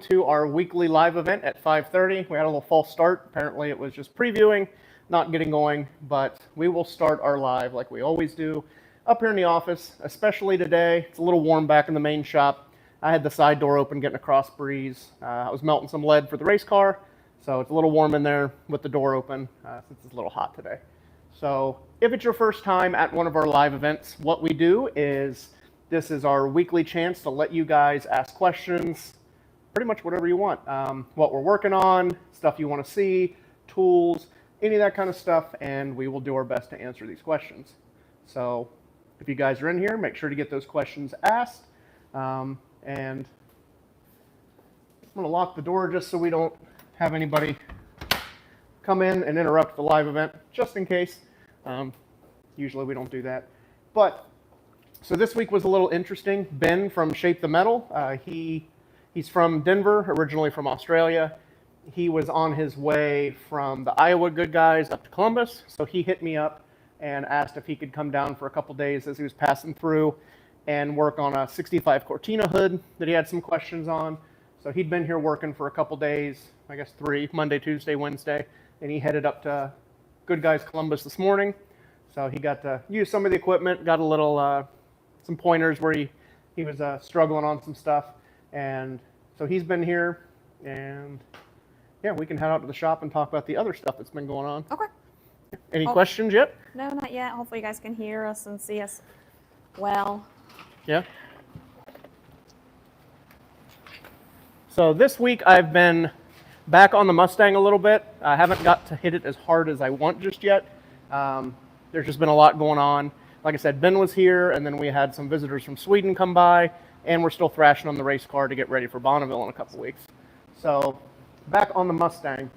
to our weekly live event at 5:30. We had a little false start. Apparently it was just previewing, not getting going, but we will start our live like we always do up here in the office, especially today. It's a little warm back in the main shop. I had the side door open getting a cross breeze. I was melting some lead for the race car, so it's a little warm in there with the door open since it's a little hot today. So if it's your first time at one of our live events, what we do is this is our weekly chance to let you guys ask questions, pretty much whatever you want. What we're working on, stuff you want to see, tools, any of that kind of stuff, and we will do our best to answer these questions. So if you guys are in here, make sure to get those questions asked. And I'm going to lock the door just so we don't have anybody come in and interrupt the live event, just in case. Usually we don't do that. But so this week was a little interesting. Ben from Shape the Metal, he's from Denver, originally from Australia. He was on his way from the Iowa Good Guys up to Columbus, so he hit me up and asked if he could come down for a couple days as he was passing through and work on a 65 Cortina hood that he had some questions on. So he'd been here working for a couple days, I guess 3, Monday, Tuesday, Wednesday, and he headed up to Good Guys Columbus this morning. So he got to use some of the equipment, got a little, some pointers where he was struggling on some stuff. And so he's been here, and yeah, we can head out to the shop and talk about the other stuff that's been going on. Okay. Any questions yet? No, not yet. Hopefully you guys can hear us and see us well. Yeah. So this week I've been back on the Mustang a little bit. I haven't got to hit it as hard as I want just yet. There's just been a lot going on. Like I said, Ben was here, and then we had some visitors from Sweden come by, and we're still thrashing on the race car to get ready for Bonneville in a couple weeks. So back on the Mustang.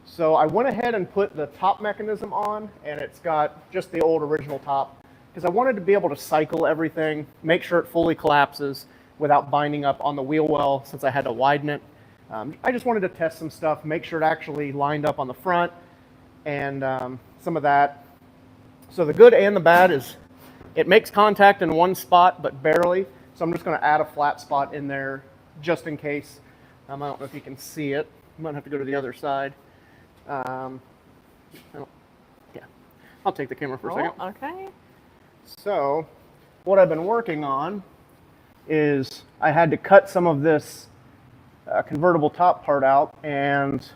So I went ahead and put the top mechanism on, and it's got just the old original top, because I wanted to be able to cycle everything, make sure it fully collapses without binding up on the wheel well since I had to widen it. I just wanted to test some stuff, make sure it actually lined up on the front, and some of that. So the good and the bad is it makes contact in one spot, but barely. So I'm just going to add a flat spot in there just in case. I don't know if you can see it. I might have to go to the other side. Yeah, I'll take the camera for a second. Okay. So what I've been working on is I had to cut some of this convertible top part out, and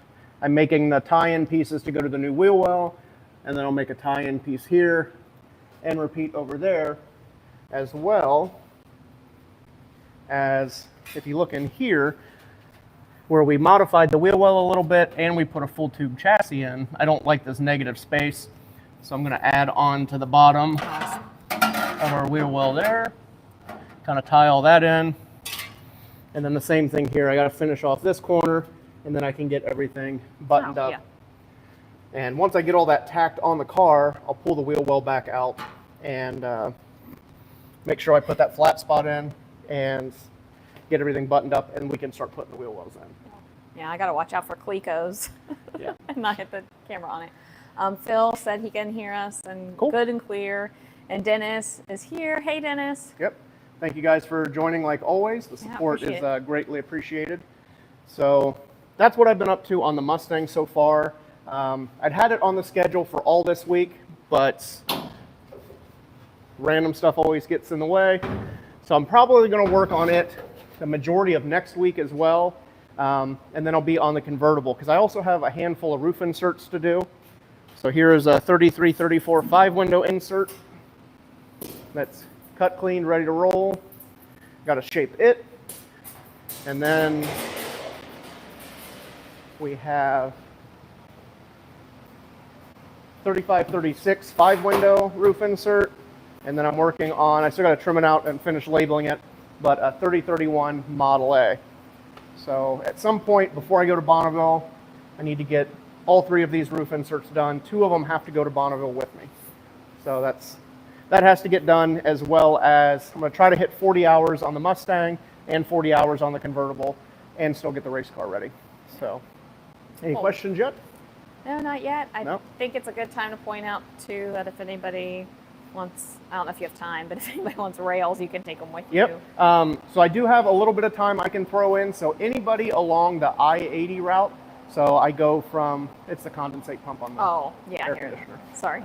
I'm making the tie-in pieces to go to the new wheel well, and then I'll make a tie-in piece here and repeat over there, as well as if you look in here where we modified the wheel well a little bit and we put a full tube chassis in. I don't like this negative space, so I'm going to add on to the bottom of our wheel well there, kind of tie all that in, and then the same thing here. I got to finish off this corner, and then I can get everything buttoned up. Yeah. And once I get all that tacked on the car, I'll pull the wheel well back out and make sure I put that flat spot in and get everything buttoned up, and we can start putting the wheel wells in. Yeah, I got to watch out for clecos Yeah. and not hit the camera on it. Phil said he can hear us and Cool. good and clear. And Dennis is here. Hey, Dennis. Yep. Thank you guys for joining like always. The support is appreciate greatly appreciated. So that's what I've been up to on the Mustang so far. I'd had it on the schedule for all this week, but random stuff always gets in the way. So I'm probably going to work on it the majority of next week as well. And then I'll be on the convertible because I also have a handful of roof inserts to do. So here is a 33-34 5-window insert that's cut clean, ready to roll. Got to shape it. And then we have 35-36 5-window roof insert. And then I'm working on, I still got to trim it out and finish labeling it, but a 30-31 Model A. So at some point before I go to Bonneville, I need to get all 3 of these roof inserts done. 2 of them have to go to Bonneville with me. So that has to get done, as well as I'm going to try to hit 40 hours on the Mustang and 40 hours on the convertible and still get the race car ready. So any questions yet? No, not yet. I No? think it's a good time to point out, too, that if anybody once, I don't know if you have time, but if anybody wants rails, you can take them with Yep. you. So I do have a little bit of time I can throw in. So anybody along the I-80 route, so I go from, it's the condensate pump on the Oh, yeah, air here. conditioner. Sorry.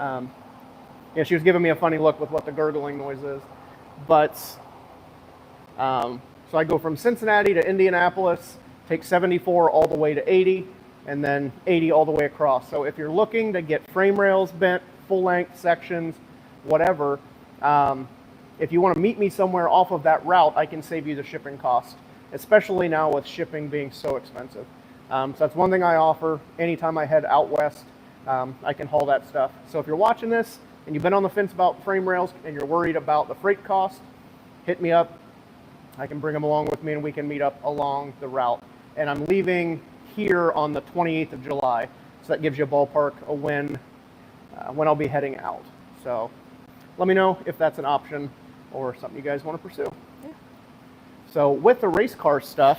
Yeah, she was giving me a funny look with what the gurgling noise is. But, so I go from Cincinnati to Indianapolis, take 74 all the way to 80, and then 80 all the way across. So if you're looking to get frame rails bent, full length sections, whatever, if you want to meet me somewhere off of that route, I can save you the shipping cost, especially now with shipping being so expensive. So that's one thing I offer. Anytime I head out west, I can haul that stuff. So if you're watching this and you've been on the fence about frame rails and you're worried about the freight cost, hit me up. I can bring them along with me and we can meet up along the route. And I'm leaving here on the 28th of July. So that gives you a ballpark of when I'll be heading out. So let me know if that's an option or something you guys want to pursue. Yeah. So with the race car stuff,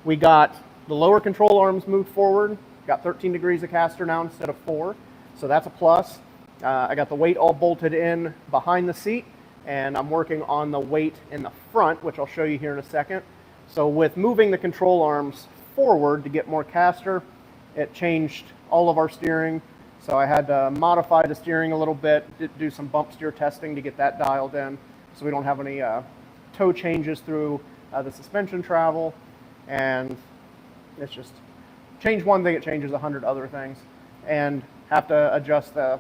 we got the lower control arms moved forward, got 13 degrees of caster now instead of 4. So that's a plus. I got the weight all bolted in behind the seat, and I'm working on the weight in the front, which I'll show you here in a second. So with moving the control arms forward to get more caster, it changed all of our steering. So I had to modify the steering a little bit, do some bump steer testing to get that dialed in so we don't have any toe changes through the suspension travel. And it's just, change one thing, it changes 100 other things. And have to adjust the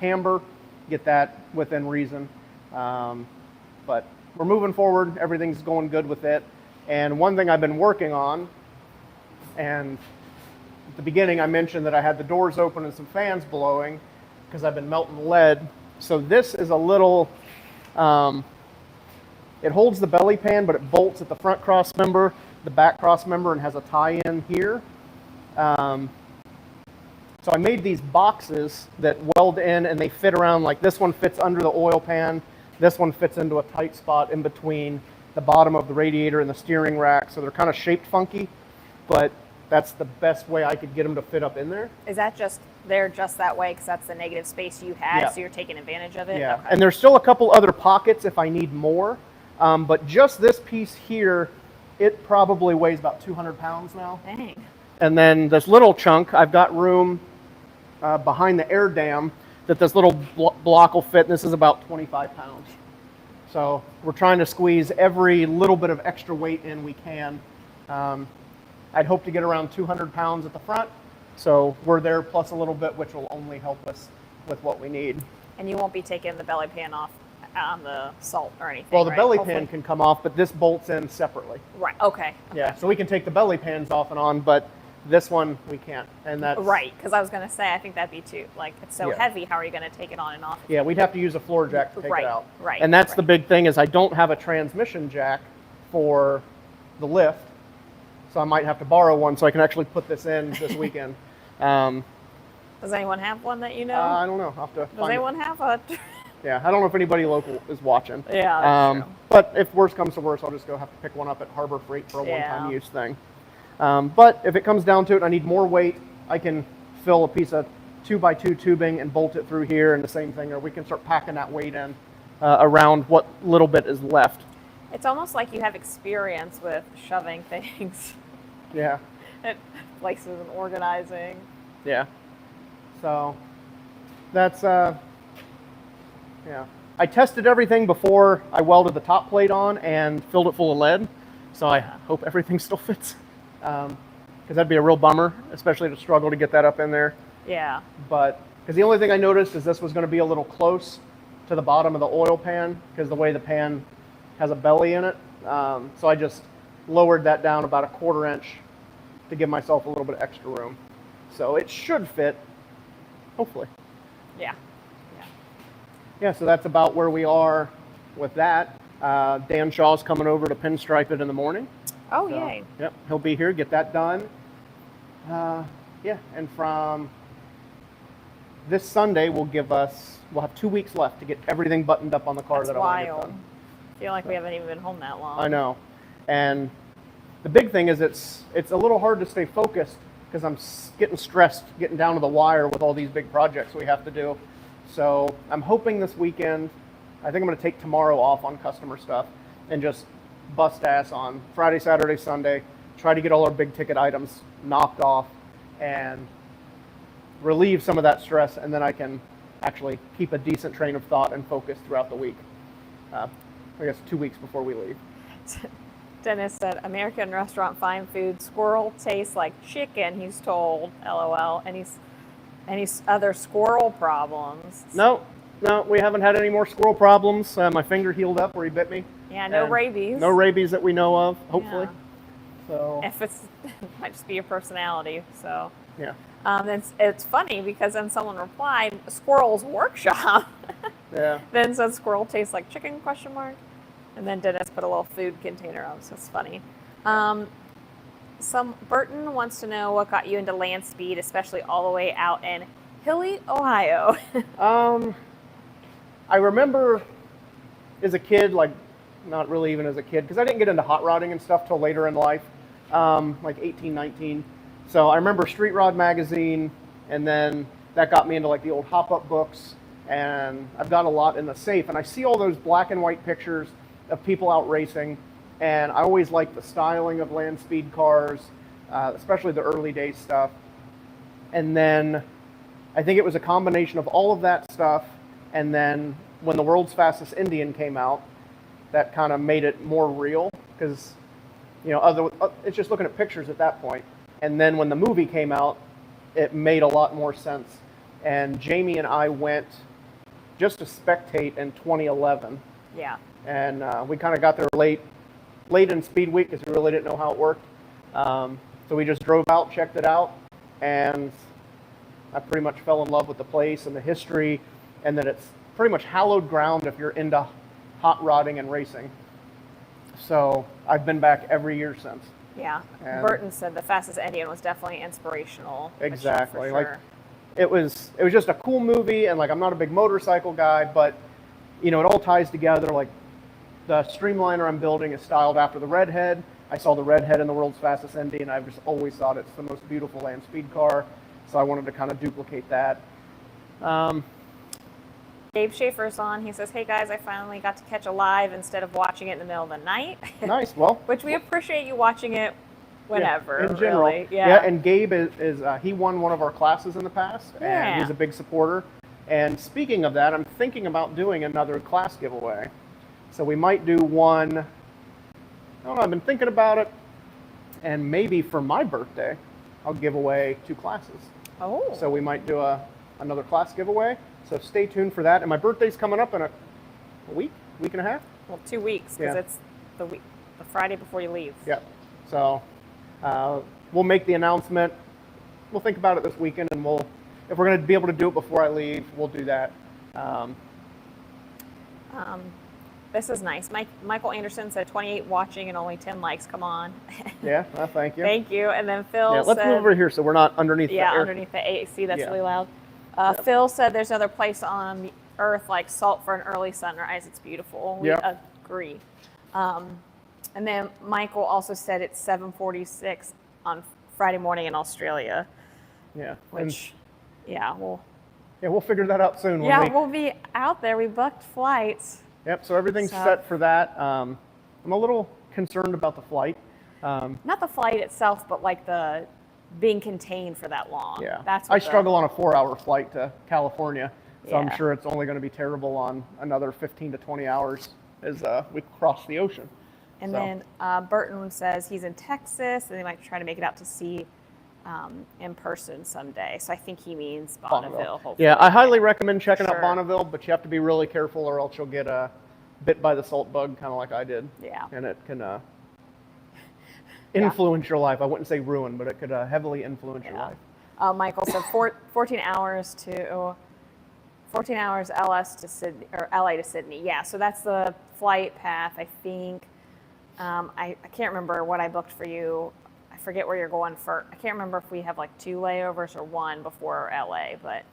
camber, get that within reason. But we're moving forward, everything's going good with it. And one thing I've been working on, and at the beginning I mentioned that I had the doors open and some fans blowing because I've been melting lead. So this is a little, it holds the belly pan, but it bolts at the front cross member, the back cross member, and has a tie-in here. So I made these boxes that weld in and they fit around, like this one fits under the oil pan. This one fits into a tight spot in between the bottom of the radiator and the steering rack. So they're kind of shaped funky, but that's the best way I could get them to fit up in there. Is that just, they're just that way because that's the negative space you had, Yeah. so you're taking advantage of it? Yeah, Okay. and there's still a couple other pockets if I need more, but just this piece here, it probably weighs about 200 pounds now. Dang. And then this little chunk, I've got room behind the air dam that this little block will fit, and this is about 25 pounds. So we're trying to squeeze every little bit of extra weight in we can. I'd hope to get around 200 pounds at the front, so we're there plus a little bit, which will only help us with what we need. And you won't be taking the belly pan off on the salt or anything, Well, the right? belly Hopefully. pan can come off, but this bolts in separately. Right, okay. Yeah, so we can take the belly pans off and on, but this one we can't, and that's Right, because I was going to say, I think that'd be too, like, it's so Yeah. heavy, how are you going to take it on and off? Yeah, we'd have to use a floor jack to take Right, it out. right, And that's the right. big thing is I don't have a transmission jack for the lift, so I might have to borrow one so I can actually put this in this weekend. Does anyone have one that you know? I don't know. I'll have to Does find it. anyone have a... Yeah, I don't know if anybody local is watching. Yeah, that's true. But if worse comes to worse, I'll just go have to pick one up at Harbor Freight for a Yeah. one-time use thing. But if it comes down to it, I need more weight. I can fill a piece of 2x2 tubing and bolt it through here, and the same thing, or we can start packing that weight in around what little bit is left. It's almost like you have experience with shoving things Yeah, at places and organizing. yeah. So that's yeah. I tested everything before I welded the top plate on and filled it full of lead. So I hope everything still fits, because that'd be a real bummer, especially to struggle to get that up in there. Yeah. But because the only thing I noticed is this was going to be a little close to the bottom of the oil pan because the way the pan has a belly in it. So I just lowered that down about 1/4 inch to give myself a little bit of extra room. So it should fit, hopefully. Yeah. Yeah. Yeah, so that's about where we are with that. Dan Shaw's coming over to pinstripe it in the morning. Oh, So, yay. Yep, he'll be here, get that done. Yeah, and from this Sunday we'll have 2 weeks left to get everything buttoned up on the car That's that I want to get wild. done. I feel like we haven't even been home that long. I know. And the big thing is it's a little hard to stay focused because I'm getting stressed getting down to the wire with all these big projects we have to do. So I'm hoping this weekend, I think I'm going to take tomorrow off on customer stuff and just bust ass on Friday, Saturday, Sunday, try to get all our big ticket items knocked off and relieve some of that stress, and then I can actually keep a decent train of thought and focus throughout the week. I guess 2 weeks before we leave. Dennis said, American restaurant fine food. Squirrel tastes like chicken, he's told. LOL. Any other squirrel problems? No, we haven't had any more squirrel problems. My finger healed up where he bit me. Yeah, no rabies. No rabies that we know of, hopefully. Yeah. So if it might just be your personality. So yeah. It's funny because then someone replied, Squirrel's Workshop. Yeah. Then said squirrel tastes like chicken, ? And then Dennis put a little food container on, so it's funny. Burton wants to know what got you into land speed, especially all the way out in Hilly, Ohio. I remember as a kid, like not really even as a kid, because I didn't get into hot rodding and stuff till later in life, like 18, 19. So I remember Street Rod magazine, and then that got me into like the old hop-up books, and I've got a lot in the safe, and I see all those black and white pictures of people out racing, and I always liked the styling of land speed cars, especially the early days stuff. And then I think it was a combination of all of that stuff, and then when the World's Fastest Indian came out, that kind of made it more real, because it's just looking at pictures at that point. And then when the movie came out, it made a lot more sense. And Jamie and I went just to spectate in 2011. Yeah. And we kind of got there late in Speed Week because we really didn't know how it worked. So we just drove out, checked it out, and I pretty much fell in love with the place and the history, and that it's pretty much hallowed ground if you're into hot rodding and racing. So I've been back every year since. Yeah. And Burton said the Fastest Indian was definitely inspirational. Exactly. For like sure. it was just a cool movie, and like I'm not a big motorcycle guy, but it all ties together. Like the Streamliner I'm building is styled after the Redhead. I saw the Redhead in the World's Fastest Indy, and I've just always thought it's the most beautiful land speed car. So I wanted to kind of duplicate that. Dave Schaefer's on. He says, hey guys, I finally got to catch a live instead of watching it in the middle of the night. Nice. Well, which we appreciate you watching it whenever. Yeah, in general. Really. Yeah. And Gabe is he won one of our classes in the past, Yeah. and he's a big supporter. And speaking of that, I'm thinking about doing another class giveaway. So we might do one. I don't know. I've been thinking about it, and maybe for my birthday, I'll give away 2 classes. Oh. So we might do another class giveaway. So stay tuned for that. And my birthday's coming up in a week and a half. Well, 2 weeks because Yeah. it's the Friday before you leave. Yeah. So we'll make the announcement. We'll think about it this weekend, and if we're going to be able to do it before I leave, we'll do that. This is nice. Michael Anderson said 28 watching and only 10 likes. Come on. Yeah, well, thank you. Thank you. And then Phil Yeah, let's said, move over here so we're not underneath the air. underneath the AC. That's Yeah. really loud. Phil said there's another place on the earth like Salt for an early sunrise. It's beautiful. We Yeah. agree. And then Michael also said it's 7:46 on Friday morning in Australia. Yeah. Which, we'll figure that out soon. we'll be out there. We booked flights. Yep. So everything's set for that. I'm a little concerned about the flight. Not the flight itself, but like the being contained for that long. Yeah. That's I struggle on a 4-hour flight to California, so I'm Yeah. sure it's only going to be terrible on another 15 to 20 hours as we cross the ocean. And So. then Burton says he's in Texas, and they might try to make it out to see in person someday. So I think he means Bonneville. Hopefully. Yeah, I highly recommend checking out Sure. Bonneville, but you have to be really careful, or else you'll get bit by the salt bug, kind of like I did. Yeah. And it can influence your life. I wouldn't say ruin, but it could heavily influence your life. Michael said 14 hours LS to Sydney, or LA to Sydney. Yeah, so that's the flight path, I think. I can't remember what I booked for you. I forget where you're going for. I can't remember if we have like 2 layovers or 1 before LA, but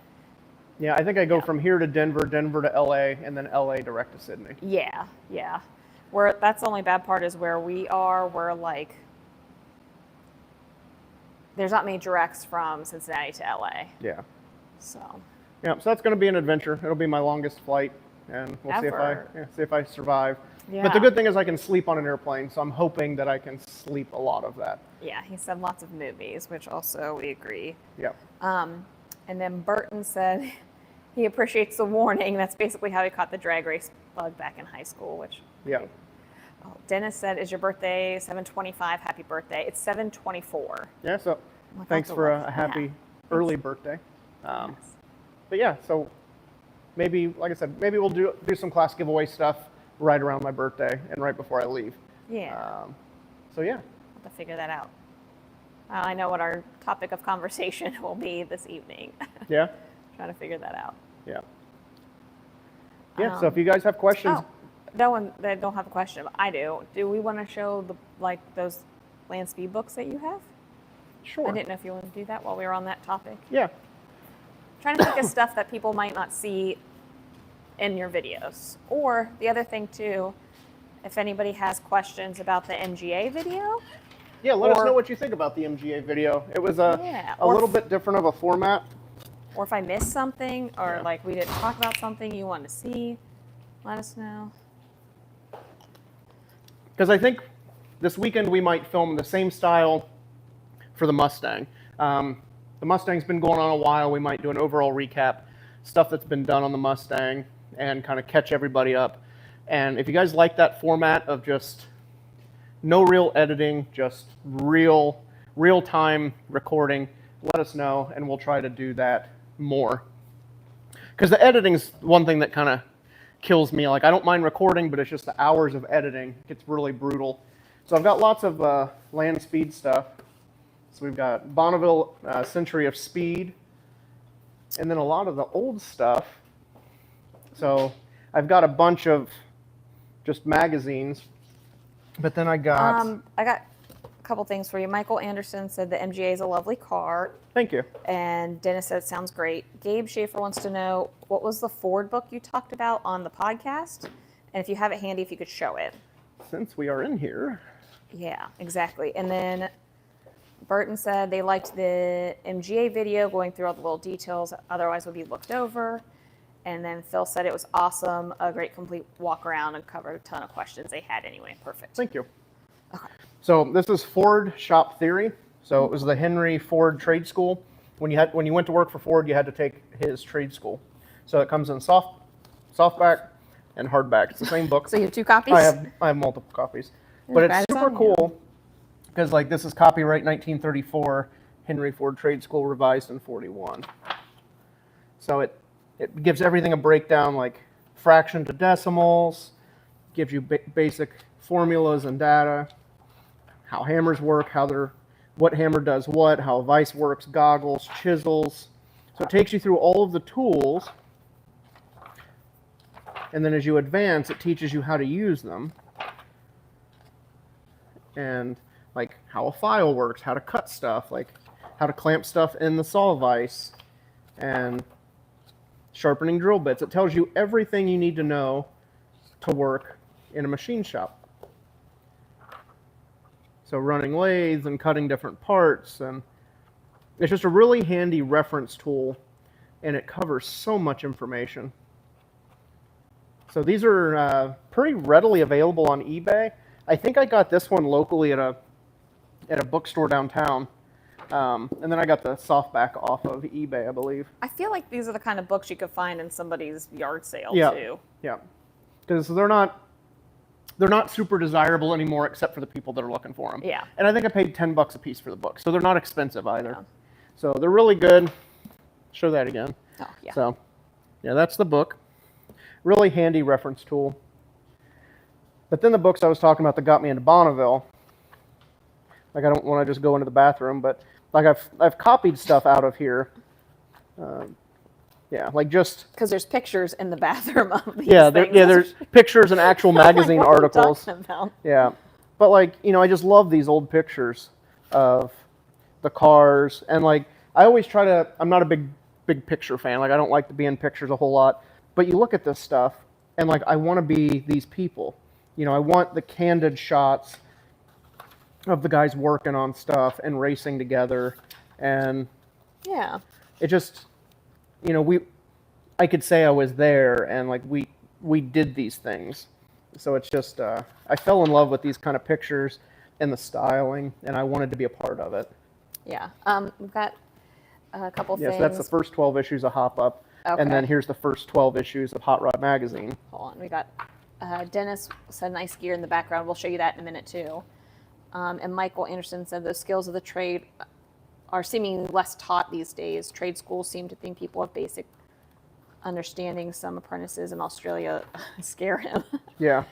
Yeah, I think I go from here to Denver, Denver to LA, and then LA direct to Sydney. yeah. That's the only bad part is where we are. We're like, there's not many directs from Cincinnati to LA. Yeah. So Yeah, so that's going to be an adventure. It'll be my longest flight, and we'll Ever. see if I survive. Yeah. But the good thing is I can sleep on an airplane, so I'm hoping that I can sleep a lot of that. Yeah, he said lots of movies, which also we agree. Yeah. And then Burton said he appreciates the warning. That's basically how he caught the drag race bug back in high school, which. Yeah. Oh, Dennis said, "Is your birthday 7/25? Happy birthday." It's 7/24. Yeah. So Well, thanks that's for a lot. a happy Yeah. early birthday. Yes. But yeah, so maybe, like I said, maybe we'll do some class giveaway stuff right around my birthday and right before I leave. Yeah. So yeah. We'll have to figure that out. I know what our topic of conversation will be this evening. Yeah. Trying to figure that out. Yeah. Yeah. So if you guys have questions, Oh, no one. They don't have a question, but I do. Do we want to show those land speed books that you have? sure. I didn't know if you want to do that while we were on that topic. Yeah. Trying to think of stuff that people might not see in your videos. Or the other thing too, if anybody has questions about the MGA video. Yeah, let us Or- know what you think about the MGA video. It was a or little if- bit different of a format. Or if I missed something, or Yeah. like we didn't talk about something you want to see, let us know. Because I think this weekend we might film the same style for the Mustang. The Mustang's been going on a while. We might do an overall recap, stuff that's been done on the Mustang, and kind of catch everybody up. And if you guys like that format of just no real editing, just real-time recording, let us know, and we'll try to do that more. Because the editing's one thing that kind of kills me. Like, I don't mind recording, but it's just the hours of editing. It gets really brutal. So I've got lots of land speed stuff. So we've got Bonneville Century of Speed, and then a lot of the old stuff. So I've got a bunch of just magazines, but then I got... I got a couple things for you. Michael Anderson said the MGA is a lovely car, Thank you. and Dennis said it sounds great. Gabe Schaefer wants to know, what was the Ford book you talked about on the podcast? And if you have it handy, if you could show it. Since we are in here, Yeah, exactly. And then Burton said they liked the MGA video, going through all the little details, otherwise would be looked over. And then Phil said it was awesome, a great complete walk around, and covered a ton of questions they had anyway. Perfect. thank you. Okay. So this is Ford Shop Theory. So it was the Henry Ford Trade School. When you went to work for Ford, you had to take his trade school. So it comes in softback and hardback. It's the same book. So you have 2 copies? I have multiple copies, but it's Congrats super on you. cool because like this is copyright 1934, Henry Ford Trade School, revised in 41. So it gives everything a breakdown, like fraction to decimals, gives you basic formulas and data, how hammers work, what hammer does what, how a vise works, goggles, chisels. So it takes you through all of the tools, and then as you advance, it teaches you how to use them, and like how a file works, how to cut stuff, like how to clamp stuff in the saw vise, and sharpening drill bits. It tells you everything you need to know to work in a machine shop. So running lathes and cutting different parts, and it's just a really handy reference tool, and it covers so much information. So these are pretty readily available on eBay. I think I got this one locally at a bookstore downtown, and then I got the softback off of eBay, I believe. I feel like these are the kind of books you could find in somebody's yard sale Yeah. too. Yeah, because they're not super desirable anymore, except for the people that are looking for them. Yeah. And I think I paid $10 a piece for the book, so they're not expensive either. Yeah. So they're really good. Show that again. Oh, yeah. So, yeah, that's the book. Really handy reference tool. But then the books I was talking about that got me into Bonneville, like I don't want to just go into the bathroom, but like I've copied stuff out of here. Yeah, like just Because there's pictures in the bathroom of these things. there's pictures and actual magazine Like, what are we articles. talking about? Yeah, but like I just love these old pictures of the cars, and like I always try to. I'm not a big picture fan. Like I don't like to be in pictures a whole lot. But you look at this stuff, and like I want to be these people. I want the candid shots of the guys working on stuff and racing together, and Yeah. it just, I could say I was there and like we did these things. So it's just I fell in love with these kind of pictures and the styling, and I wanted to be a part of it. Yeah. We've got a couple Yeah, things. so that's the first 12 issues of Hop Up, Okay. and then here's the first 12 issues of Hot Rod Magazine. Hold on. We got Dennis said nice gear in the background. We'll show you that in a minute too. And Michael Anderson said the skills of the trade are seemingly less taught these days. Trade schools seem to think people have basic understanding. Some apprentices in Australia scare him. Yeah.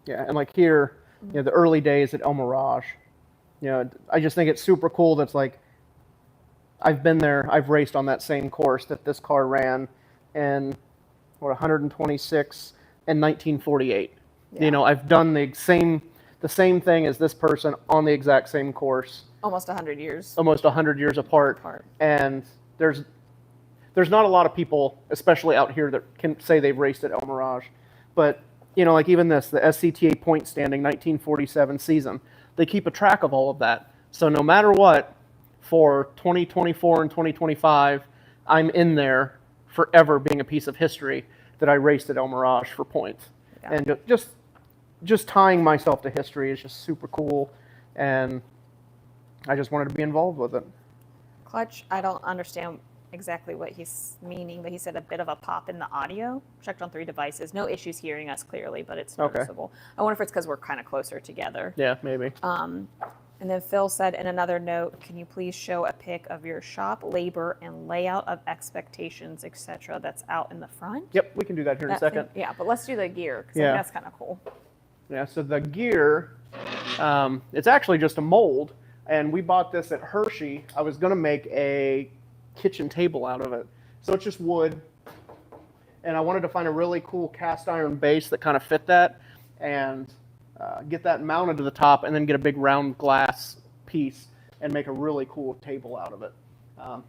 Yeah, and like here, you know, the early days at El Mirage, you know, I just think it's super cool. That's like, I've been there, I've raced on that same course that this car ran in, 126 in 1948. Yeah. You know, I've done the same thing as this person on the exact same course. Almost 100 years. Almost 100 years apart. And there's not a lot of people, especially out here, that can say they've raced at El Mirage. But, you know, like even this, the SCTA point standing 1947 season, they keep a track of all of that. So no matter what, for 2024 and 2025, I'm in there forever being a piece of history that I raced at El Mirage for points. Yeah. And just tying myself to history is just super cool. And I just wanted to be involved with it. Clutch, I don't understand exactly what he's meaning, but he said a bit of a pop in the audio. Checked on 3 devices. No issues hearing us clearly, but it's noticeable. Okay. I wonder if it's because we're kind of closer together. Yeah, maybe. And then Phil said in another note, can you please show a pic of your shop, labor, and layout of expectations, etc. that's out in the front? Yep, we can do that here in a second. Yeah, but let's do the gear, because I think that's kind of cool. Yeah, so the gear, it's actually just a mold, and we bought this at Hershey. I was going to make a kitchen table out of it. So it's just wood, and I wanted to find a really cool cast iron base that kind of fit that, and get that mounted to the top, and then get a big round glass piece and make a really cool table out of it.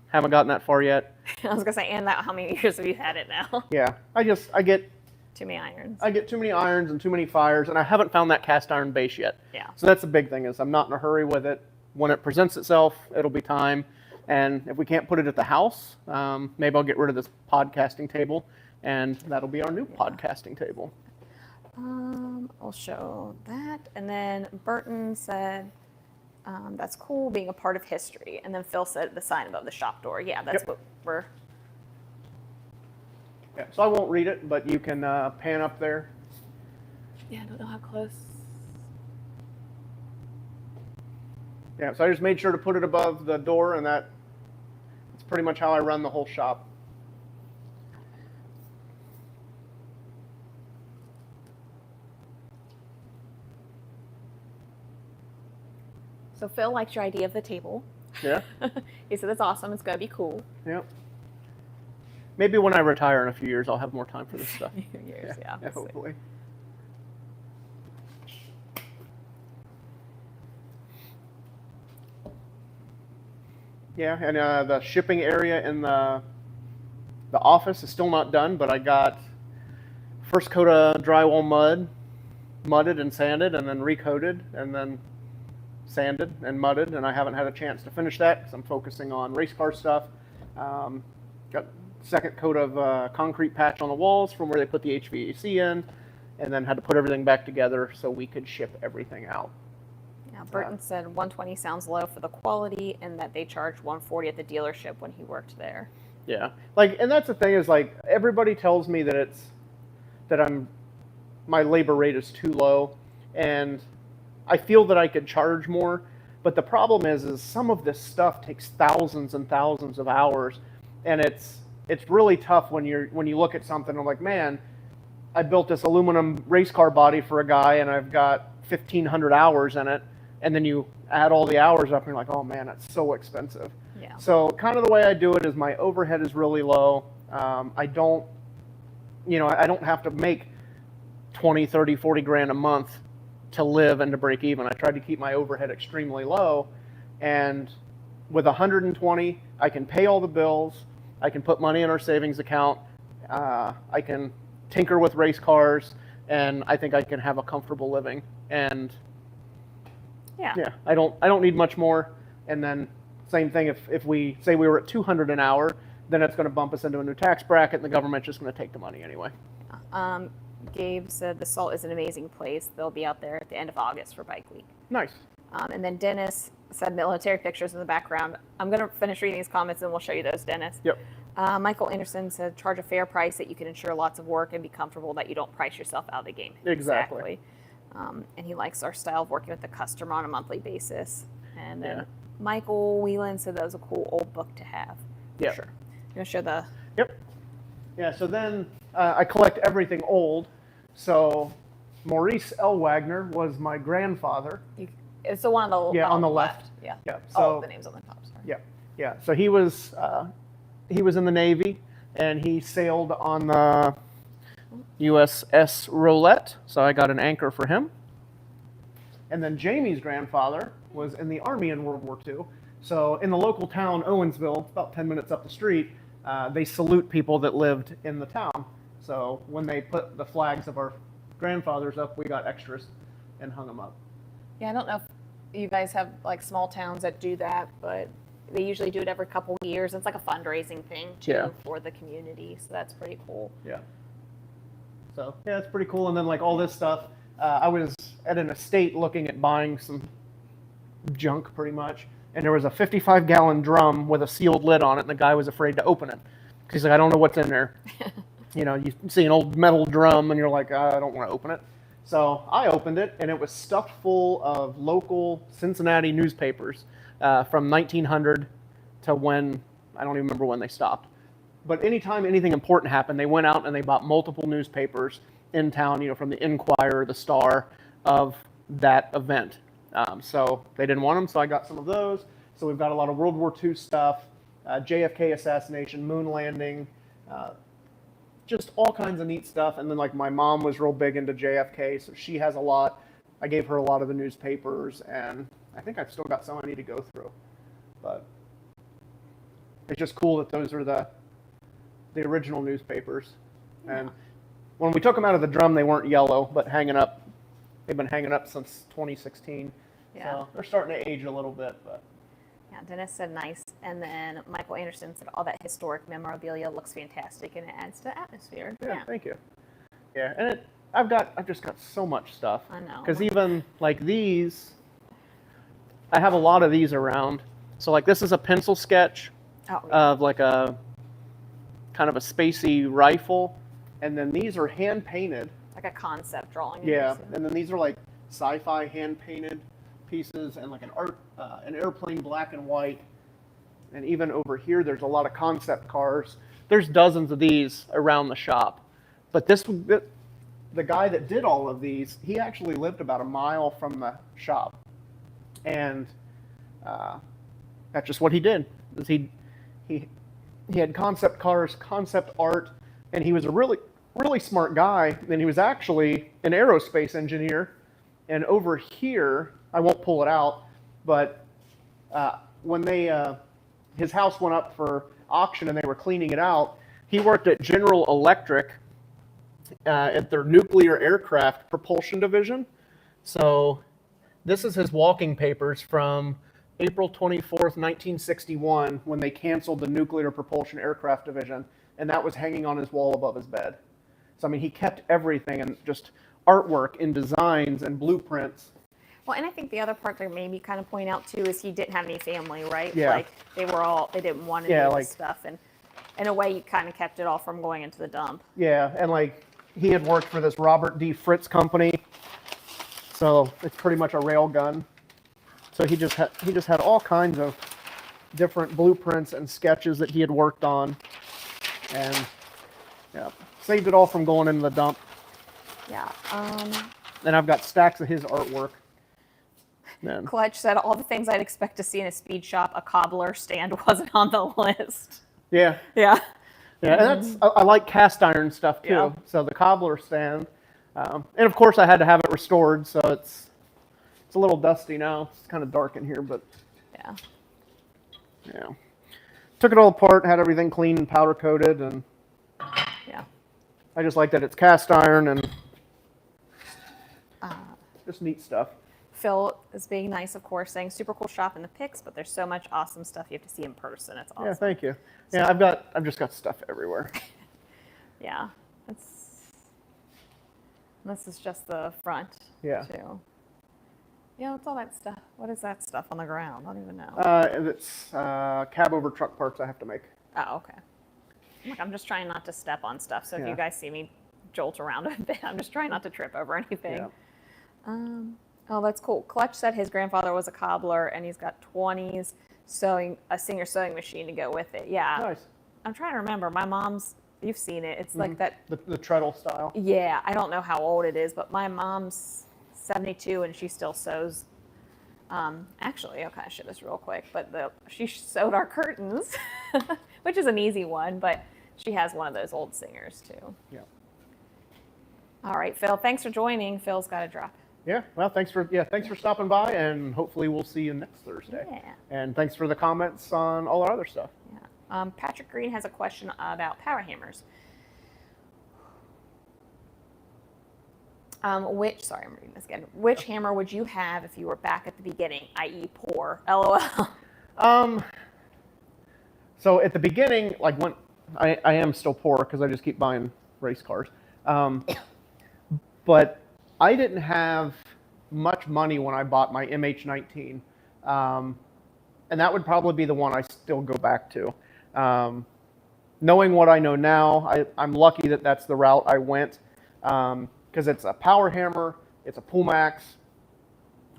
Haven't gotten that far yet. I was gonna say, and that, how many years have you had it now? Yeah, I get too many irons. I get too many irons and too many fires, and I haven't found that cast iron base yet. Yeah. So that's the big thing, is I'm not in a hurry with it. When it presents itself, it'll be time. And if we can't put it at the house, maybe I'll get rid of this podcasting table, and that'll be our new podcasting table. I'll show that. And then Burton said, that's cool, being a part of history. And then Phil said the sign above the shop door. Yeah, that's what we're... Yeah, so I won't read it, but you can pan up there. Yeah, I don't know how close. Yeah, so I just made sure to put it above the door, and that's pretty much how I run the whole shop. So Phil liked your idea of the table. Yeah. He said that's awesome. It's gonna be cool. Yep. Maybe when I retire in a few years, I'll have more time for this stuff. Yeah, hopefully. Yeah, and the shipping area in the office is still not done, but I got first coat of drywall mudded and sanded, and then recoated, and then sanded and mudded, and I haven't had a chance to finish that because I'm focusing on race car stuff. Got second coat of concrete patch on the walls from where they put the HVAC in, and then had to put everything back together so we could ship everything out. Yeah, Burton said 120 sounds low for the quality, and that they charged 140 at the dealership when he worked there. Yeah, like, and that's the thing, is like everybody tells me that my labor rate is too low, and I feel that I could charge more, but the problem is some of this stuff takes thousands and thousands of hours, and it's really tough when you look at something and I'm like, man, I built this aluminum race car body for a guy and I've got 1,500 hours in it, and then you add all the hours up and you're like, oh man, that's so expensive. Yeah. So kind of the way I do it is my overhead is really low. I don't have to make 20, 30, 40 grand a month to live and to break even. I tried to keep my overhead extremely low, and with 120, I can pay all the bills, I can put money in our savings account, I can tinker with race cars, and I think I can have a comfortable living. And yeah, I don't need much more. And then same thing if we say we were at 200 an hour, then it's going to bump us into a new tax bracket, and the government's just going to take the money anyway. Gabe said the Salt is an amazing place. They'll be out there at the end of August for Bike Week. Nice. And then Dennis said military pictures in the background. I'm going to finish reading these comments and we'll show you those, Dennis. Yep. Michael Anderson said charge a fair price that you can ensure lots of work and be comfortable that you don't price yourself out of the game. Exactly. And he likes our style of working with the customer on a monthly basis. And then Yeah. Michael Whelan said that was a cool old book to have. Yeah. Sure. You're going to show the... Yep. Yeah, so then I collect everything old. So Maurice L. Wagner was my grandfather. It's the one on the on the left. Yeah. Yeah. So the name's on the top. Sorry. Yeah. Yeah. So he was in the Navy, and he sailed on the USS Roulette. So I got an anchor for him. And then Jamie's grandfather was in the Army in World War II. So in the local town, Owensville, about 10 minutes up the street, they salute people that lived in the town. So when they put the flags of our grandfathers up, we got extras and hung them up. Yeah, I don't know if you guys have like small towns that do that, but they usually do it every couple years. It's like a fundraising thing too for the community, so that's pretty cool. Yeah. So yeah, it's pretty cool. And then like all this stuff, I was at an estate looking at buying some junk pretty much, and there was a 55-gallon drum with a sealed lid on it, and the guy was afraid to open it. He's like, I don't know what's in there. You know, you see an old metal drum, and you're like, I don't want to open it. So I opened it, and it was stuffed full of local Cincinnati newspapers from 1900 to when, I don't even remember when they stopped. But anytime anything important happened, they went out and they bought multiple newspapers in town, you know, from the Inquirer, the Star, of that event. So they didn't want them, so I got some of those. So we've got a lot of World War II stuff, JFK assassination, moon landing, just all kinds of neat stuff. And then like my mom was real big into JFK, so she has a lot. I gave her a lot of the newspapers, and I think I've still got some I need to go through. But it's just cool that those are the original newspapers. And when we took them out of the drum, they weren't yellow, but hanging up. They've been hanging up since 2016. Yeah. So they're starting to age a little bit, but. Yeah, Dennis said nice. And then Michael Anderson said all that historic memorabilia looks fantastic and it adds to the atmosphere. Yeah, thank you. Yeah, and I've just got so much stuff. I know. Because even like these, I have a lot of these around. So like this is a pencil sketch of like a kind of a spacey rifle. And then these are hand painted. Like a concept drawing. Yeah, and then these are like sci-fi hand painted pieces and like an airplane black and white. And even over here, there's a lot of concept cars. There's dozens of these around the shop. But the guy that did all of these, he actually lived about a mile from the shop. And that's just what he did. He had concept cars, concept art, and he was a really smart guy. And he was actually an aerospace engineer. And over here, I won't pull it out, but when his house went up for auction and they were cleaning it out, he worked at General Electric at their nuclear aircraft propulsion division. So this is his walking papers from April 24th, 1961, when they canceled the nuclear propulsion aircraft division, and that was hanging on his wall above his bed. So, I mean, he kept everything and just artwork and designs and blueprints. Well, and I think the other part to maybe kind of point out too is he didn't have any family, right? Yeah. Like they didn't want to do this stuff, and in a way, you kind of kept it all from going into the dump. Yeah, and like he had worked for this Robert D. Fritz company, so it's pretty much a rail gun. So he just had all kinds of different blueprints and sketches that he had worked on, and saved it all from going into the dump. Yeah. Then I've got stacks of his artwork. Then Clutch said all the things I'd expect to see in a speed shop, a cobbler stand wasn't on the list. Yeah. Yeah. Yeah, and I like cast iron stuff too. Yeah. So the cobbler stand, and of course I had to have it restored, so it's a little dusty now. It's kind of dark in here, but yeah. Took it all apart, had everything clean and powder coated, and I just like that it's cast iron and just neat stuff. Phil is being nice, of course, saying super cool shop in the pics, but there's so much awesome stuff you have to see in person. It's awesome. Yeah, thank you. Yeah, I've just got stuff everywhere. Yeah, this is just the front. Yeah. Too. Yeah, what's all that stuff? What is that stuff on the ground? I don't even know. It's cab over truck parts I have to make. Oh, okay. Look, I'm just trying not to step on stuff. So if Yeah. you guys see me jolt around a bit, I'm just trying not to trip over anything. Yeah. Oh, that's cool. Clutch said his grandfather was a cobbler, and he's got 20s a Singer sewing machine to go with it. Yeah. Nice. I'm trying to remember. My mom's, you've seen it. It's like that. The treadle style. Yeah, I don't know how old it is, but my mom's 72 and she still sews. Actually, I'll kind of show this real quick, but she sewed our curtains, which is an easy one, but she has one of those old Singers too. Yeah. All right, Phil, thanks for joining. Phil's got to drop. Yeah. Well, thanks for stopping by, and hopefully we'll see you next Thursday. Yeah. And thanks for the comments on all our other stuff. Yeah. Patrick Green has a question about power hammers. I'm reading this again. Which hammer would you have if you were back at the beginning, i.e. poor? LOL. So at the beginning, like when I am still poor because I just keep buying race cars. But I didn't have much money when I bought my MH19. And that would probably be the one I still go back to. Knowing what I know now, I'm lucky that that's the route I went. Because it's a power hammer, it's a pull max,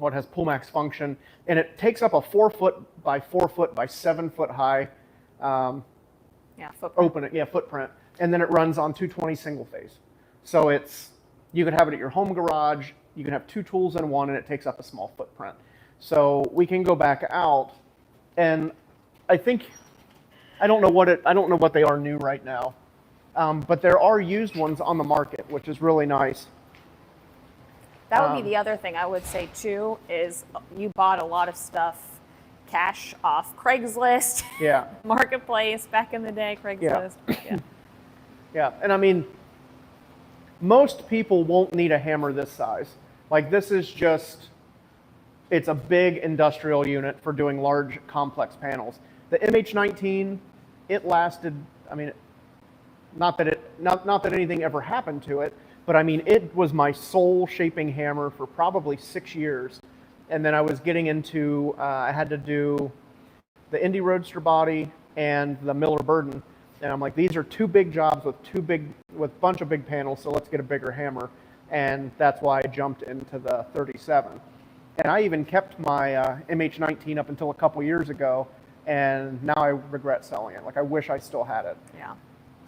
it has pull max function, and it takes up a 4 foot by 4 foot by 7 foot high footprint, and then it runs on 220 single phase. So you could have it at your home garage, you can have two tools in one, and it takes up a small footprint. So we can go back out, and I don't know what they are new right now. But there are used ones on the market, which is really nice. That would be the other thing I would say too, is you bought a lot of stuff cash off Craigslist, Yeah. Marketplace, back in the day, Craigslist. Yeah. Yeah, and I mean, most people won't need a hammer this size. Like this is it's a big industrial unit for doing large, complex panels. The MH19, it lasted, I mean, not that anything ever happened to it, but I mean, it was my soul shaping hammer for probably 6 years. And then I was getting into, I had to do the Indy Roadster body and the Miller Burden. And I'm like, these are two big jobs with a bunch of big panels, so let's get a bigger hammer. And that's why I jumped into the 37. And I even kept my MH19 up until a couple years ago, and now I regret selling it. Like, I wish I still had it. Yeah.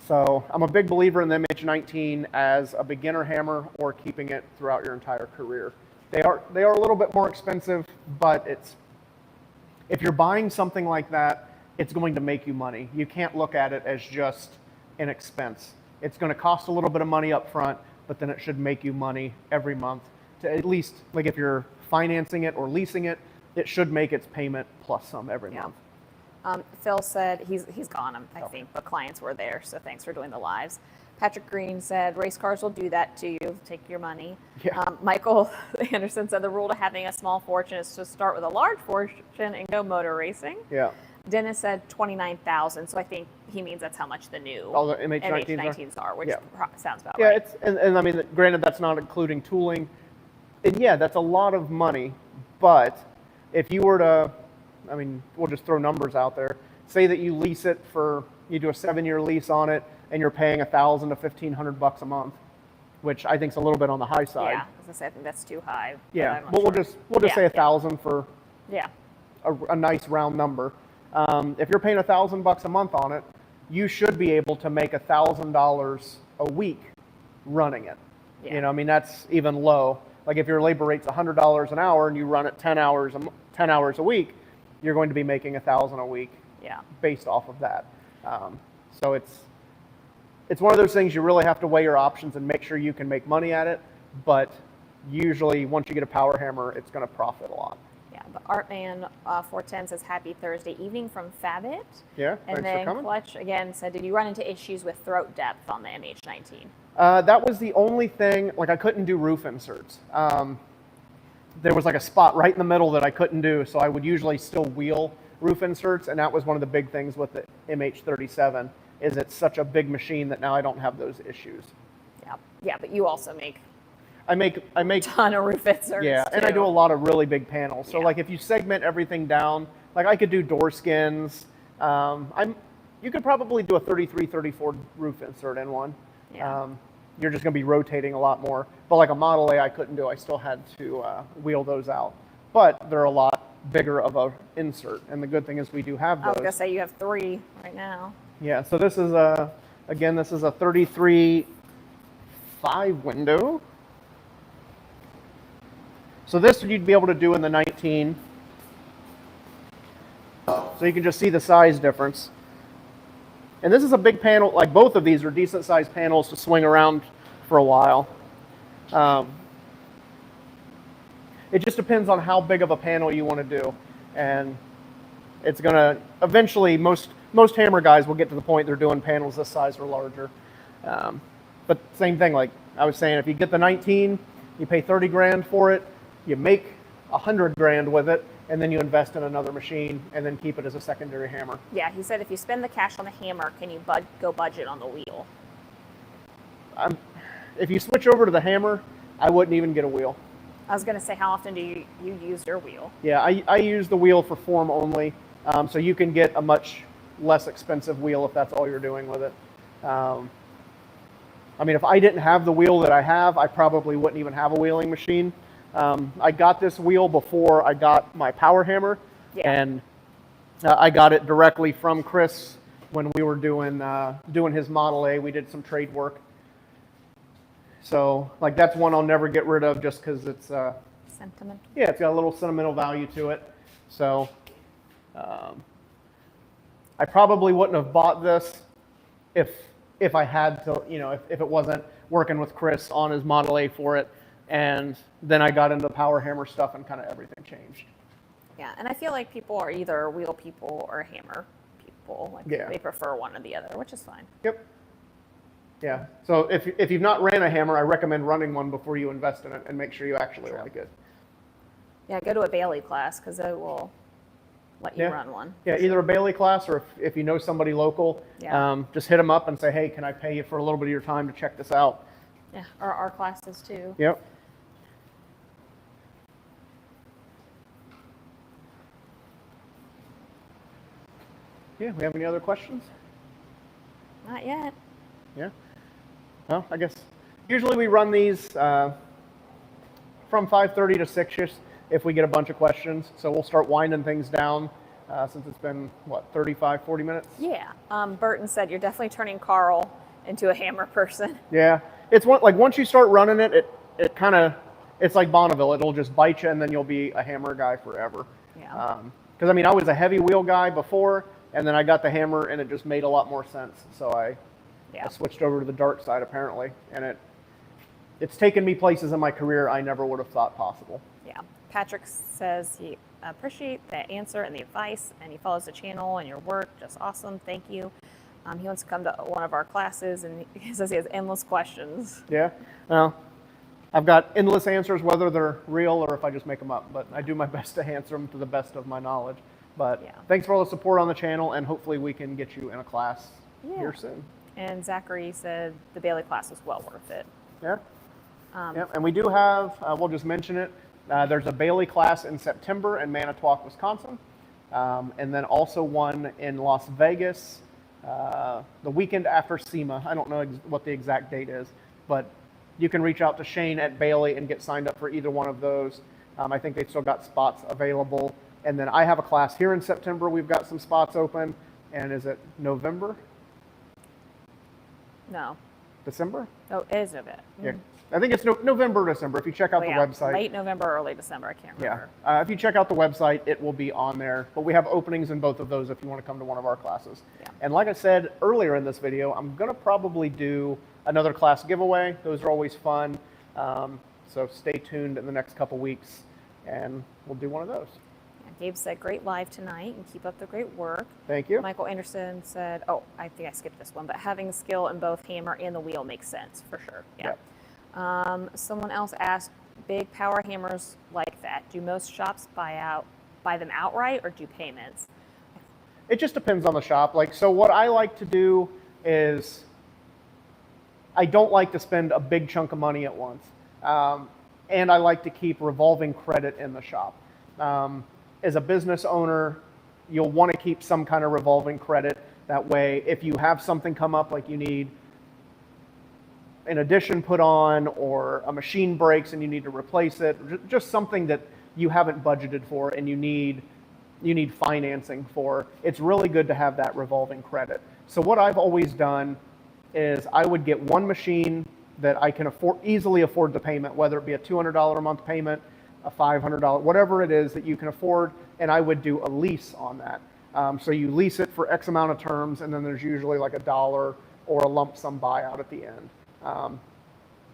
So I'm a big believer in the MH19 as a beginner hammer or keeping it throughout your entire career. They are a little bit more expensive, but if you're buying something like that, it's going to make you money. You can't look at it as just an expense. It's going to cost a little bit of money up front, but then it should make you money every month. To at least, like if you're financing it or leasing it, it should make its payment plus some every month. Phil said he's gone, I think, but clients were there, so thanks for doing the lives. Patrick Green said race cars will do that to you, take your money. Yeah. Michael Anderson said the rule to having a small fortune is to start with a large fortune and go motor racing. Yeah. Dennis said 29,000, so I think he means that's how much the new the MH19s are, which sounds about yeah, right. And I mean, granted, that's not including tooling. And yeah, that's a lot of money, but if you were to, I mean, we'll just throw numbers out there. Say that you lease it you do a 7-year lease on it, and you're paying $1,000 to $1,500 a month, which I think is a little bit on the high side. Yeah, I was gonna say I think that's too high. Yeah, but we'll just say 1,000 for a nice round number. If you're paying $1,000 a month on it, you should be able to make $1,000 a week running it. Yeah. You know, I mean, that's even low. Like if your labor rate's $100 an hour and you run it 10 hours a week, you're going to be making $1,000 a week. Yeah. Based off of that. So it's one of those things you really have to weigh your options and make sure you can make money at it. But usually, once you get a power hammer, it's going to profit a lot. Yeah, but Artman 410 says happy Thursday evening from Fabit. Yeah, and thanks then for coming. Clutch again said, did you run into issues with throat depth on the MH19? That was the only thing. Like I couldn't do roof inserts. there was like a spot right in the middle that I couldn't do, so I would usually still wheel roof inserts, and that was one of the big things with the MH37, is it's such a big machine that now I don't have those issues. Yeah, yeah, but you also make I make a ton of roof inserts. Yeah, and I do a lot of really big panels. So Yeah. like if you segment everything down, like I could do door skins. You could probably do a 33, 34 roof insert in one. Yeah. You're just going to be rotating a lot more. But like a Model A, I couldn't do. I still had to wheel those out. But they're a lot bigger of a insert. And the good thing is we do have those. I was gonna say you have 3 right now. Yeah. So this is again, this is a 33.5 window. So this you'd be able to do in the 19. So you can just see the size difference. And this is a big panel, like both of these are decent sized panels to swing around for a while. It just depends on how big of a panel you want to do. And it's gonna, eventually most hammer guys will get to the point they're doing panels this size or larger. But same thing, like I was saying, if you get the 19, you pay 30 grand for it, you make 100 grand with it, and then you invest in another machine and then keep it as a secondary hammer. Yeah, he said if you spend the cash on the hammer, can you go budget on the wheel? If you switch over to the hammer, I wouldn't even get a wheel. I was going to say, how often do you use your wheel? Yeah, I use the wheel for form only, so you can get a much less expensive wheel if that's all you're doing with it. I mean, if I didn't have the wheel that I have, I probably wouldn't even have a wheeling machine. I got this wheel before I got my power hammer, and I got it directly from Chris when we were doing his Model A. We did some trade work. So, like, that's one I'll never get rid of just because it's sentiment. Yeah, it's got a little sentimental value to it. So, I probably wouldn't have bought this if I had to, if it wasn't working with Chris on his Model A for it. And then I got into power hammer stuff and kind of everything changed. Yeah, and I feel like people are either wheel people or hammer people. Like they prefer one or the other, which is fine. Yep. Yeah. So if you've not ran a hammer, I recommend running one before you invest in it and make sure you actually like it. Yeah, go to a Bailey class because they will let you run one. Yeah, either a Bailey class or if you know somebody local, just hit them up and say, hey, can I pay you for a little bit of your time to check this out? Yeah, or our classes too. Yep. Yeah, we have any other questions? Not yet. Yeah. Well, I guess usually we run these from 5:30 to 6ish if we get a bunch of questions. So we'll start winding things down since it's been, 35, 40 minutes? Yeah. Burton said you're definitely turning Carl into a hammer person. Yeah. It's once you start running it kind of, it's like Bonneville. It'll just bite you and then you'll be a hammer guy forever. Yeah. Because, I mean, I was a heavy wheel guy before, and then I got the hammer and it just made a lot more sense. So I switched over to the dark side apparently, and it's taken me places in my career I never would have thought possible. Yeah. Patrick says he appreciates the answer and the advice, and he follows the channel and your work. Just awesome. Thank you. He wants to come to one of our classes, and he says he has endless questions. Yeah. Well, I've got endless answers, whether they're real or if I just make them up, but I do my best to answer them to the best of my knowledge. But thanks for all the support on the channel, and hopefully we can get you in a class here soon. And Zachary said the Bailey class was well worth it. Yeah. And we do have, we'll just mention it, there's a Bailey class in September in Manitowoc, Wisconsin, and then also one in Las Vegas the weekend after SEMA. I don't know what the exact date is, but you can reach out to Shane at Bailey and get signed up for either one of those. I think they've still got spots available. And then I have a class here in September. We've got some spots open. And is it November? No. December? Oh, it is November. Yeah. I think it's November or December. If you check out the website. Late November, early December. I can't remember. Yeah. If you check out the website, it will be on there. But we have openings in both of those if you want to come to one of our classes. Yeah. And like I said earlier in this video, I'm going to probably do another class giveaway. Those are always fun. So stay tuned in the next couple weeks, and we'll do one of those. Gabe said, great live tonight and keep up the great work. Thank you. Michael Anderson said, oh, I think I skipped this one, but having skill in both hammer and the wheel makes sense for sure. Yeah. Yep. Someone else asked, big power hammers like that, do most shops buy them outright or do payments? It just depends on the shop. Like, so what I like to do is I don't like to spend a big chunk of money at once. And I like to keep revolving credit in the shop. As a business owner, you'll want to keep some kind of revolving credit. That way, if you have something come up, like you need an addition put on, or a machine breaks and you need to replace it, just something that you haven't budgeted for and you need financing for, it's really good to have that revolving credit. So what I've always done is I would get one machine that I can easily afford the payment, whether it be a $200 a month payment, a $500, whatever it is that you can afford, and I would do a lease on that. So you lease it for X amount of terms, and then there's usually like $1 or a lump sum buyout at the end.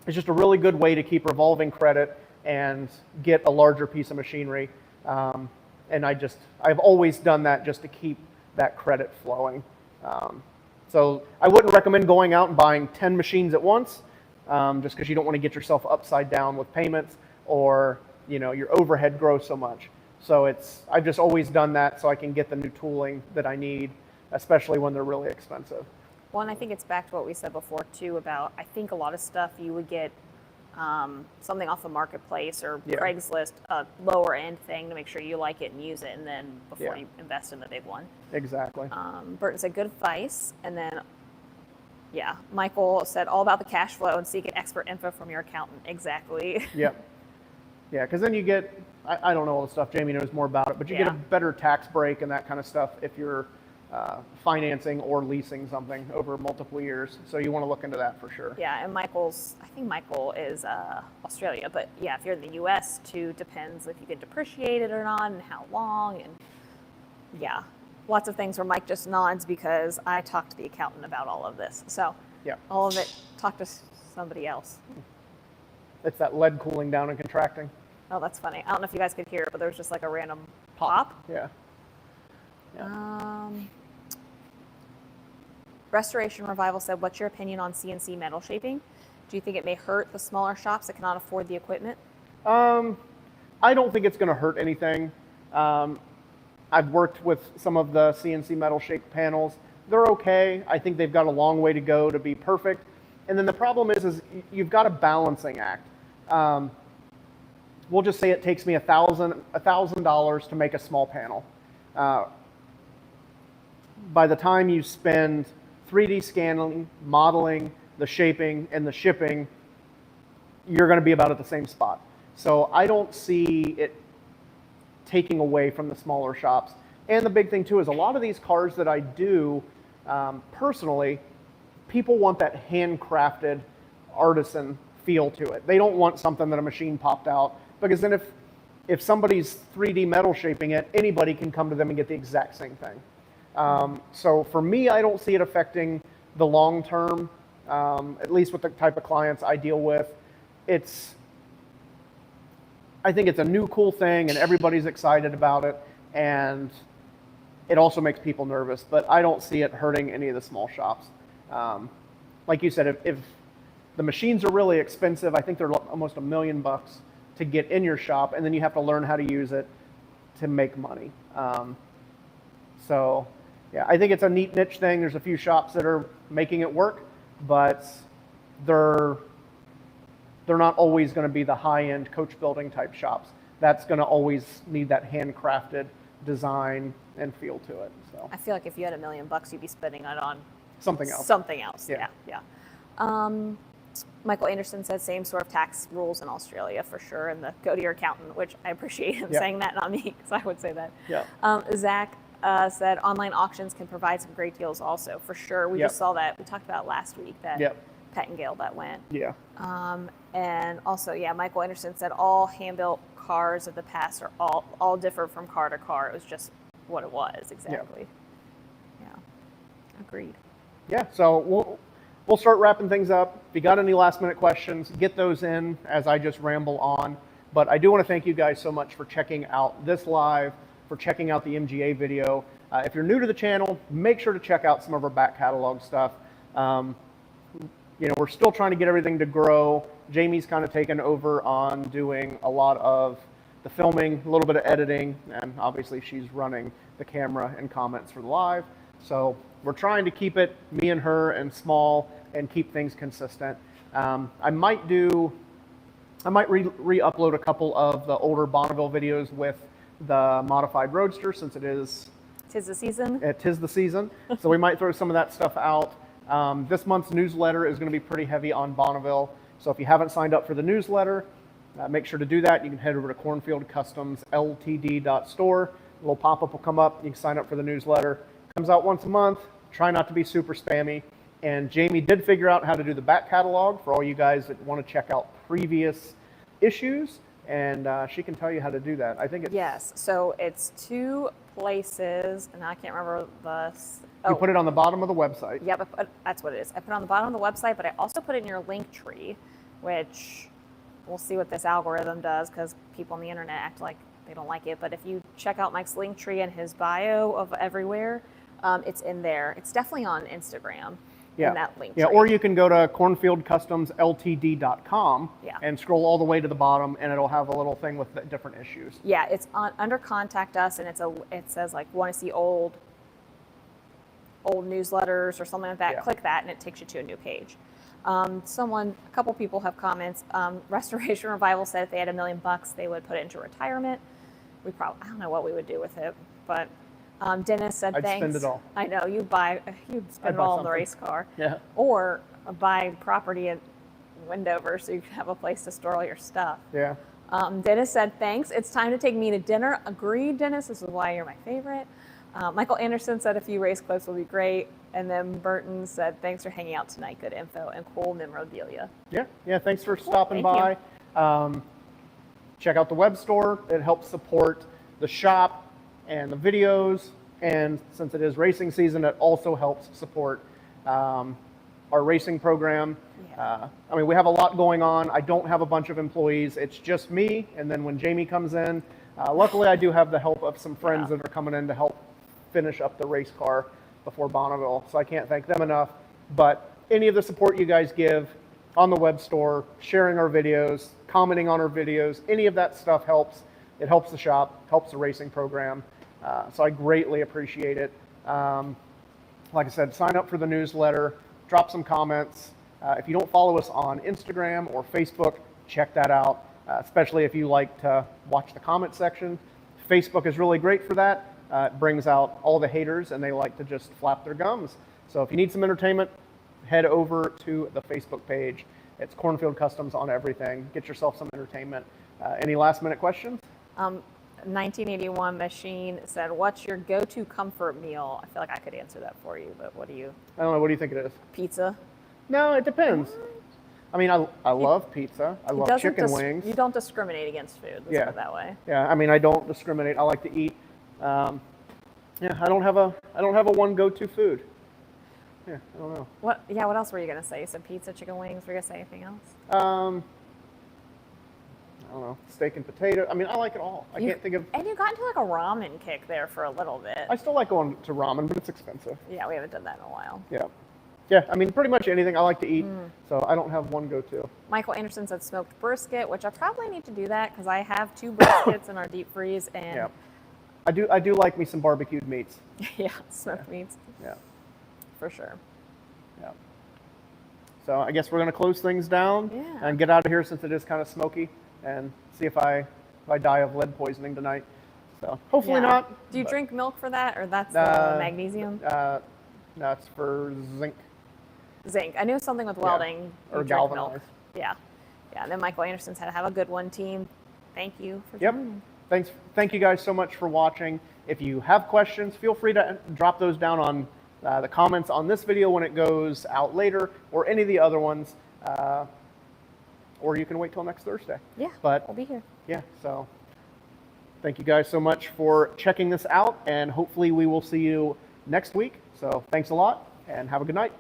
It's just a really good way to keep revolving credit and get a larger piece of machinery. And I've always done that just to keep that credit flowing. So I wouldn't recommend going out and buying 10 machines at once, just because you don't want to get yourself upside down with payments, or your overhead grows so much. So I've just always done that so I can get the new tooling that I need, especially when they're really expensive. Well, and I think it's back to what we said before too about, I think a lot of stuff you would get something off the marketplace or Craigslist, a lower end thing to make sure you like it and use it, and then before you invest in the big one. Exactly. Burton said good advice, and then Michael said all about the cash flow and seek an expert info from your accountant. Exactly. Yep. Yeah, because then you get, I don't know all the stuff, Jamie knows more about it, but you get a better tax break and that kind of stuff if you're financing or leasing something over multiple years. So you want to look into that for sure. Yeah, and I think Michael is Australia, but yeah, if you're in the US too, depends if you can depreciate it or not and how long, and lots of things where Mike just nods because I talked to the accountant about all of this. So all of it, talk to somebody else. It's that lead cooling down and contracting. Oh, that's funny. I don't know if you guys could hear it, but there was just like a random pop. Yeah. Restoration Revival said, what's your opinion on CNC metal shaping? Do you think it may hurt the smaller shops that cannot afford the equipment? I don't think it's going to hurt anything. I've worked with some of the CNC metal shaped panels. They're okay. I think they've got a long way to go to be perfect. And then the problem is you've got a balancing act. We'll just say it takes me $1,000 to make a small panel. By the time you spend 3D scanning, modeling, the shaping, and the shipping, you're going to be about at the same spot. So I don't see it taking away from the smaller shops. And the big thing too is a lot of these cars that I do personally, people want that handcrafted artisan feel to it. They don't want something that a machine popped out, because then if somebody's 3D metal shaping it, anybody can come to them and get the exact same thing. So for me, I don't see it affecting the long term, at least with the type of clients I deal with. I think it's a new cool thing and everybody's excited about it, and it also makes people nervous, but I don't see it hurting any of the small shops. Like you said, if the machines are really expensive, I think they're almost $1 million to get in your shop, and then you have to learn how to use it to make money. So yeah, I think it's a neat niche thing. There's a few shops that are making it work, but they're not always going to be the high-end coach building type shops. That's going to always need that handcrafted design and feel to it. So I feel like if you had $1 million, you'd be spending it on something else. Something else. Yeah. Michael Anderson says same sort of tax rules in Australia for sure, and go to your accountant, which I appreciate him saying that, not me, because I would say that. Yeah. Zach said online auctions can provide some great deals also, for sure. We just saw that. We talked about last week that Pet and Gale that went. Yeah. And also, Michael Anderson said all hand-built cars of the past are all differ from car to car. It was just what it was, exactly. Yeah. Agreed. Yeah, so we'll start wrapping things up. If you got any last minute questions, get those in as I just ramble on. But I do want to thank you guys so much for checking out this live, for checking out the MGA video. If you're new to the channel, make sure to check out some of our back catalog stuff. We're still trying to get everything to grow Jamie's kind of taken over on doing a lot of the filming, a little bit of editing, and obviously she's running the camera and comments for the live. So we're trying to keep it me and her and small and keep things consistent. I might re-upload a couple of the older Bonneville videos with the modified Roadster since it is... Tis the season. Tis the season. So we might throw some of that stuff out. This month's newsletter is going to be pretty heavy on Bonneville. So if you haven't signed up for the newsletter, make sure to do that. You can head over to Cornfield Customs Ltd.store. A little pop-up will come up. You can sign up for the newsletter. It comes out once a month. Try not to be super spammy. And Jamie did figure out how to do the back catalog for all you guys that want to check out previous issues. And she can tell you how to do that. I think it's... Yes. So it's 2 places, and I can't remember the... You put it on the bottom of the website. Yep, that's what it is. I put it on the bottom of the website, but I also put it in your link tree, which we'll see what this algorithm does because people on the internet act like they don't like it. But if you check out Mike's link tree and his bio of everywhere, it's in there. It's definitely on Instagram. Yeah. In that link yeah, tree. or you can go to cornfieldcustomsltd.com Yeah. and scroll all the way to the bottom, and it'll have a little thing with the different issues. Yeah, it's under contact us, and it says like want to see old newsletters or something like that. Yeah. Click that, and it takes you to a new page. A couple people have comments. Restoration Revival said if they had $1 million, they would put it into retirement. I don't know what we would do with it, but. Dennis said I'd thanks. spend it all. I know you'd spend it all on the race car. Yeah. Or buy property in Wendover so you can have a place to store all your stuff. Yeah. Dennis said thanks. It's time to take me to dinner. Agreed, Dennis. This is why you're my favorite. Michael Anderson said a few race clips will be great. And then Burton said thanks for hanging out tonight. Good info and cool memorabilia. Yeah. Yeah. Thanks for stopping Thank by. Check out the web store. It helps support the shop and the videos, and since it is racing season, it also helps support our racing program. Yeah. I mean, we have a lot going on. I don't have a bunch of employees. It's just me, and then when Jamie comes in, luckily I do have the help of some friends that are coming in to help finish up the race car before Bonneville, so I can't thank them enough. But any of the support you guys give on the web store, sharing our videos, commenting on our videos, any of that stuff helps. It helps the shop, helps the racing program. So I greatly appreciate it. Like I said, sign up for the newsletter, drop some comments. If you don't follow us on Instagram or Facebook, check that out, especially if you like to watch the comment section. Facebook is really great for that. It brings out all the haters and they like to just flap their gums. So if you need some entertainment, head over to the Facebook page. It's Cornfield Customs on everything. Get yourself some entertainment. Any last minute questions? 1981 Machine said, what's your go-to comfort meal? I feel like I could answer that for you, but what do you? I don't know. What do you think it is? Pizza? No, it depends. I mean, I love pizza. I love chicken wings. You don't discriminate against food. Let's put it that way. Yeah, I mean, I don't discriminate. I like to eat. Yeah, I don't have a one go-to food. Yeah, I don't know. What else were you gonna say? You said pizza, chicken wings. Were you gonna say anything else? I don't know, steak and potato. I mean, I like it all. I can't think of. And you got into like a ramen kick there for a little bit. I still like going to ramen, but it's expensive. Yeah, we haven't done that in a while. Yeah. Yeah, I mean, pretty much anything I like to eat, so I don't have one go-to. Michael Anderson said smoked brisket, which I probably need to do that because I have 2 briskets in our deep freeze, and Yeah. I do like me some barbecued meats. yeah, smoked meats. Yeah. For sure. Yeah. So I guess we're gonna close things down and get out of here since it is kind of smoky, and see if I die of lead poisoning tonight. So hopefully not. Do you drink milk for that, or that's the magnesium? No, it's for zinc. Zinc. I knew something with welding. Or You drink galvanized. milk. Yeah. Yeah. And then Michael Anderson said, have a good one, team. Thank you for Yep. joining. Thank you guys so much for watching. If you have questions, feel free to drop those down on the comments on this video when it goes out later, or any of the other ones, or you can wait till next Thursday. Yeah, But we'll be here. yeah, so thank you guys so much for checking this out, and hopefully we will see you next week. So thanks a lot, and have a good night.